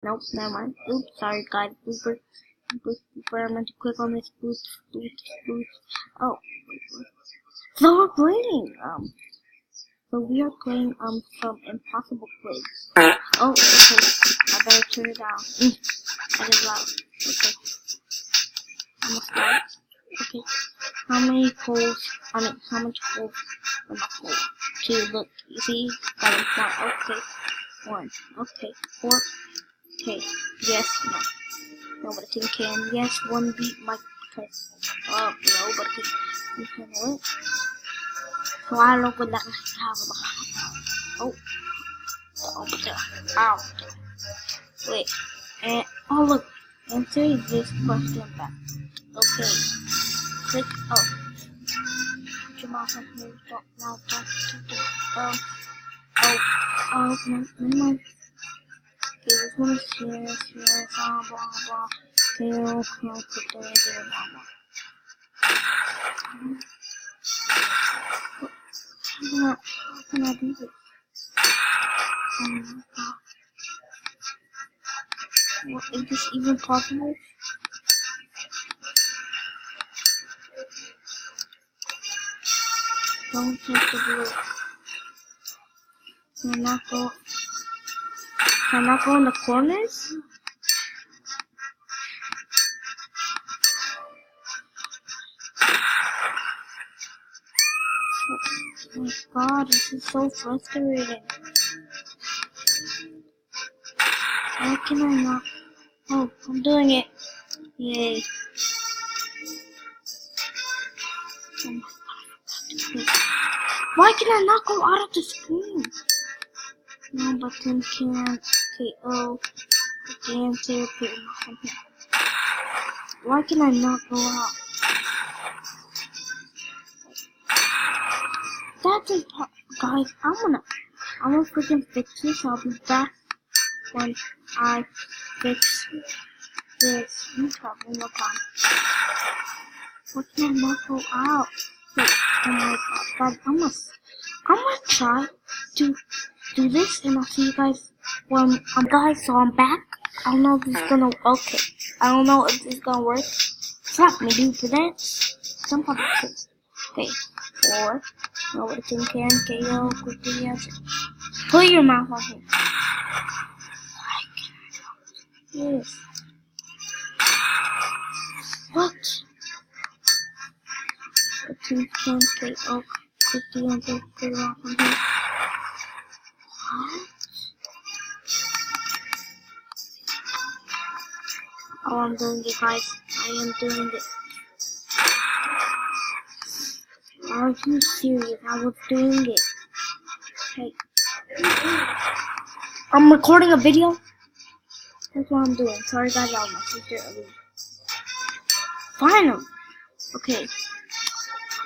Nope, never mind. Oops, sorry guys. Blooper. I meant to click on this boost. Oh, wait. So we're playing, so we are playing, some Impossible Quiz. Oh, okay. I better turn it down. That is loud. Okay. I'm gonna start. Okay. How much holes in my hole? 2, look. You see? That is 1. Okay. 1. Okay. 4. Okay. Yes, no. Nobody can. Yes, 1 beat my test. Oh, nobody can. What? So I don't know what that have. Oh. Ow. Wait. And, oh look. Answer this question back. Okay. Click. Oh. Put your mouse on here. Don't. Never mind. Okay, this one is here, blah. Okay, put that there, blah. How can I do this? What, is this even possible? Don't take the blue. Can I not go in the corners? Oh my god, this is so frustrating. Why can I not? Oh, I'm doing it. Yay. Oh my god. Why can I not go out of the screen? No button can't. KO. Damn, therapy. Why can I not go out? That's impossible. Guys, I'm gonna freaking fix this. I'll be back when I fix this. You try one more time. Why can I not go out? Wait, oh my god, I'm gonna try to do this, and I'll see you guys when guys. So I'm back. I don't know if this is gonna. Okay, I don't know if this is gonna work. Slap me, dude, for that. Some public quiz. Okay, 4. Nobody can KO. Quickly answer. Put your mouth on here. Yes. What? The team can KO. Quickly answer. Put your mouth on here. What? Oh, I'm doing it, guys. I am doing it. Are you serious? I was doing it. Hey. I'm recording a video. That's what I'm doing. Sorry guys, that was my sister. Finally. Okay.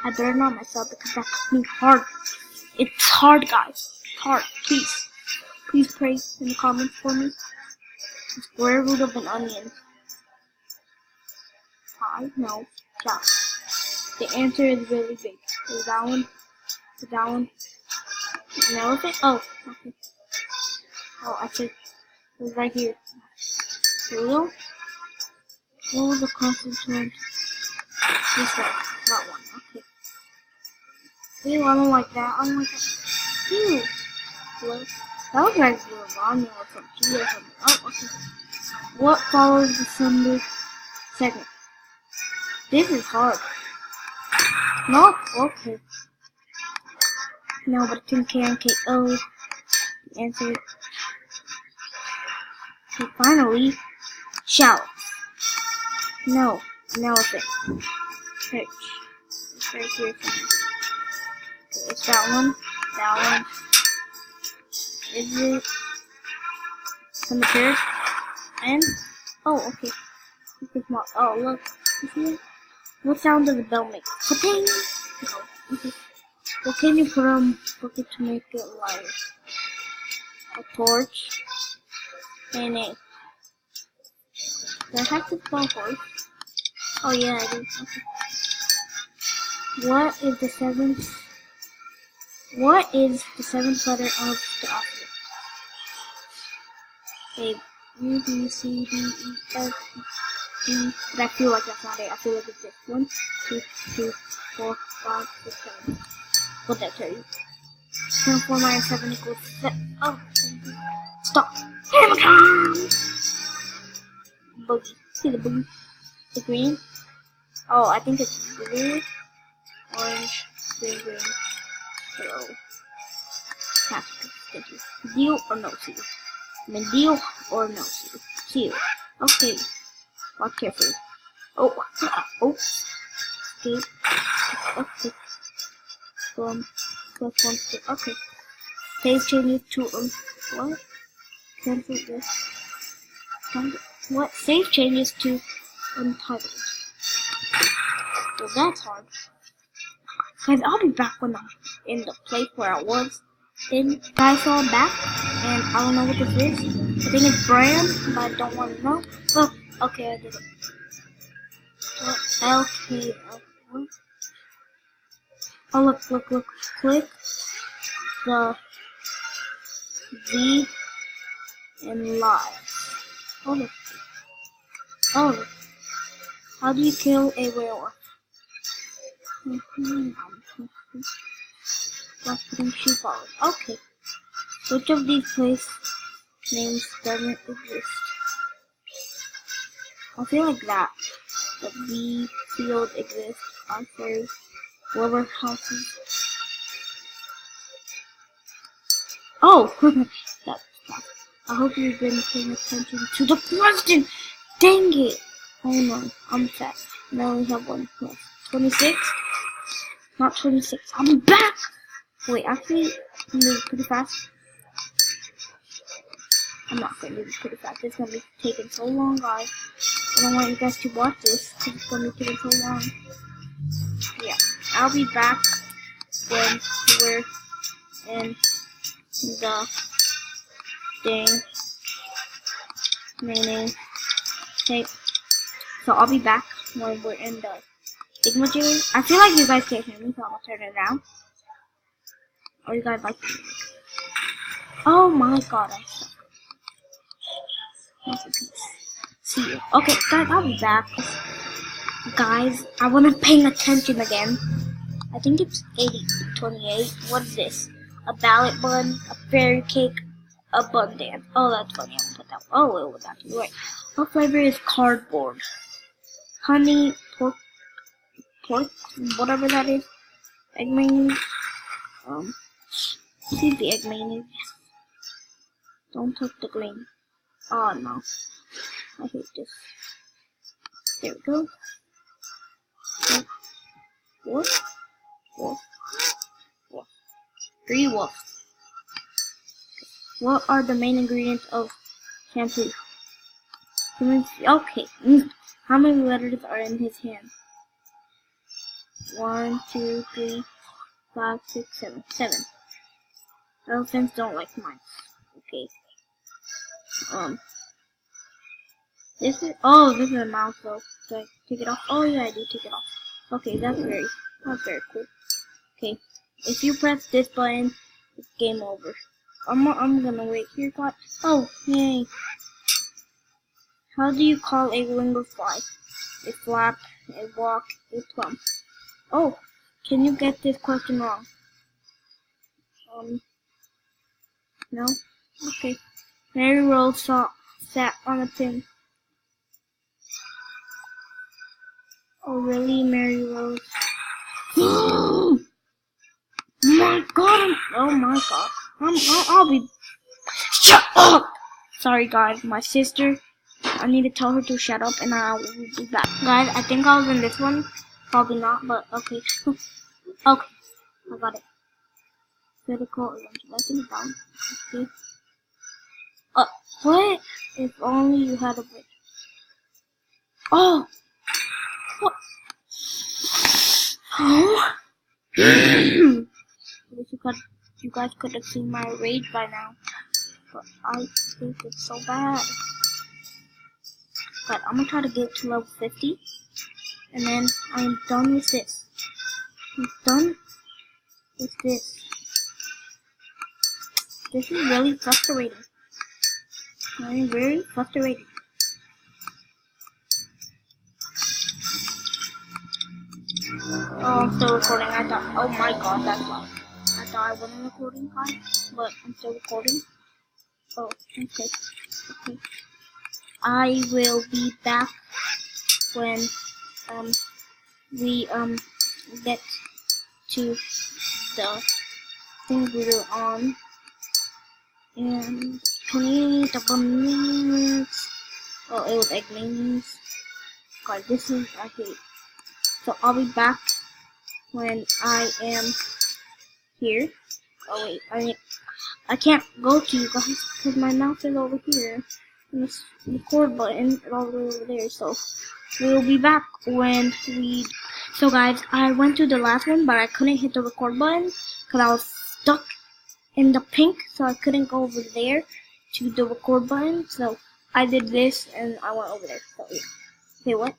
I better not mess up because that's me hard. It's hard, guys. It's hard. Please. Please pray in the comments for me. Square root of an onion. Pi? No. Yeah. The answer is really big. Is that one? Is that one? An elephant? Oh, okay. Oh, I said it was right here. Here we go. What was the constant? This one. That one. Okay. Ew, I don't like that. I don't like that. Ew. What? That was like lasagna or something. Or something. Oh, okay. What follows December 2nd? This is hard. No? Okay. No, but it can KO. The answer. Okay, finally. Shout. No. Now it's it. Search. It's right here. Okay, it's that one. That one. Is it cemetery? And oh, okay. Oh, look. You see it? What sound does the bell make? Ka-ting! No. Okay. What can you put on bucket to make it lighter? A torch. And a. Do I have to spell horse? Oh yeah, I do. Okay. What is the seventh letter of the alphabet? A A, B, C, D, E, F, G. But I feel like that's not it. I feel like it's this. 1, 2, 3, 4, 5, 6, 7. What did I tell you? 10, 4 minus 7 equals 7. Oh, stop. Hammer time! Boogie. See the boogie? The green? Oh, I think it's blue, orange, green. Hello. Thank you. Deal or no seal? I mean, deal or no seal? Seal. Okay. Walk carefully. Oh. Oh. Okay. Okay. Plus 1 stick. Okay. Save changes to, what? Cancel this. What? Save changes to untitled. Well, that's hard. Guys, I'll be back when I'm in the place where I was. Then, guys, so I'm back, and I don't know what this is. I think it's brand, but I don't want to know. Well, okay, I did it. LK. What? Oh, look. Click the V and live. Oh, look. Oh, look. How do you kill a werewolf? Okay. Which of these place names doesn't exist? I feel like that. The B field exists. I say rubber houses. Oh! That's tough. I hope you've been paying attention to the question! Dang it! Oh no, I'm sad. Now I only have one left. 26? Not 26. I'm back! Wait, actually, I'm moving pretty fast. I'm not gonna move pretty fast. It's gonna be taking so long, guys. I don't want you guys to watch this, because it's gonna be taking so long. Yeah, I'll be back when we're in the thing. Tape. So I'll be back when we're in the thingamajigger. I feel like you guys can't hear me, so I'm gonna turn it down. Or you guys like me. Oh my god, I suck. See you. Okay, guys, I'll be back. Guys, I wasn't paying attention again. I think it's 28. What is this? A ballot bun, a fairy cake, a bun dance. Oh, that's funny. I'm gonna put that. Oh, it was actually right. What flavor is cardboard? Honey, pork, whatever that is. Egg mayonnaise. See the egg mayonnaise. Don't touch the green. Oh no. I hate this. There we go. Wolf. 3 wolves. What are the main ingredients of shampoo? Okay. How many letters are in his hand? 1, 2, 3, 5, 6, 7. 7. Elephants don't like mice. Okay. This is a mouse though. Do I take it off? Oh yeah, I do take it off. Okay, that's very cool. Okay, if you press this button, it's game over. I'm gonna wait here, God. Oh, yay. How do you call a winged fly? A flap, a walk, a plump. Oh, can you get this question wrong? No? Okay. Mary Rose sat on a pin. Oh really, Mary Rose? My god! Oh my god! I'll be. Shut up! Sorry guys, my sister. I need to tell her to shut up, and I will be back. Guys, I think I was in this one. Probably not, but okay. Okay, I got it. Critical eventually down. Okay. What? If only you had a bridge. Oh! What? Oh! You guys could have seen my rage by now. But I think it's so bad. But I'm gonna try to get to level 50. And then I'm done with this. I'm done with this. This is really frustrating. I'm very frustrated. Oh, I'm still recording. I thought, oh my god, that's loud. I thought I wasn't recording, guys, but I'm still recording. Oh, okay. Okay. I will be back when we get to the thing we were on, and 28 minutes. Oh, it was 8 minutes. God, this is I hate. So I'll be back when I am here. Oh wait, I can't go to you guys because my mouse is over here and the record button is all the way over there. So we'll be back when we. So guys, I went to the last one, but I couldn't hit the record button because I was stuck in the pink, so I couldn't go over there to the record button. So I did this and I went over there. So yeah. Okay, what?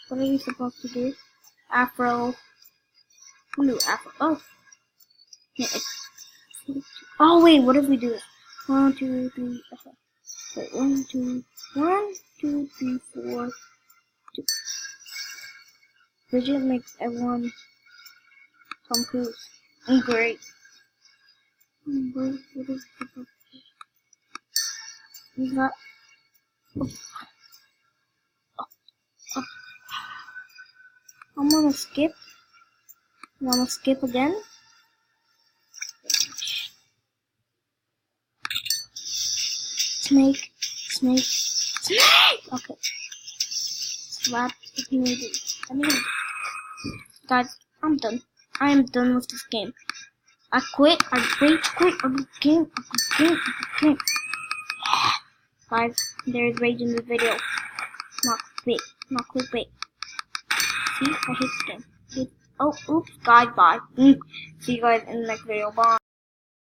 What are we supposed to do? Afro. Ooh, Afro. Oh. Yeah. Oh wait, what if we do this? 1, 2, 3. Okay. Wait, 1, 2, 3, 4. 2. Bridget makes everyone Tom Cruise. Great. What is supposed to do? We got. Oh. Oh. I'm gonna skip. I'm gonna skip again. Snake. Okay. Slap if you need it. Guys, I'm done. I am done with this game. I quit. I rage quit of the game. Guys, there's rage in the video. Not clickbait. See, I hate this game. Oh, oops, guys, bye. See you guys in the next video. Bye.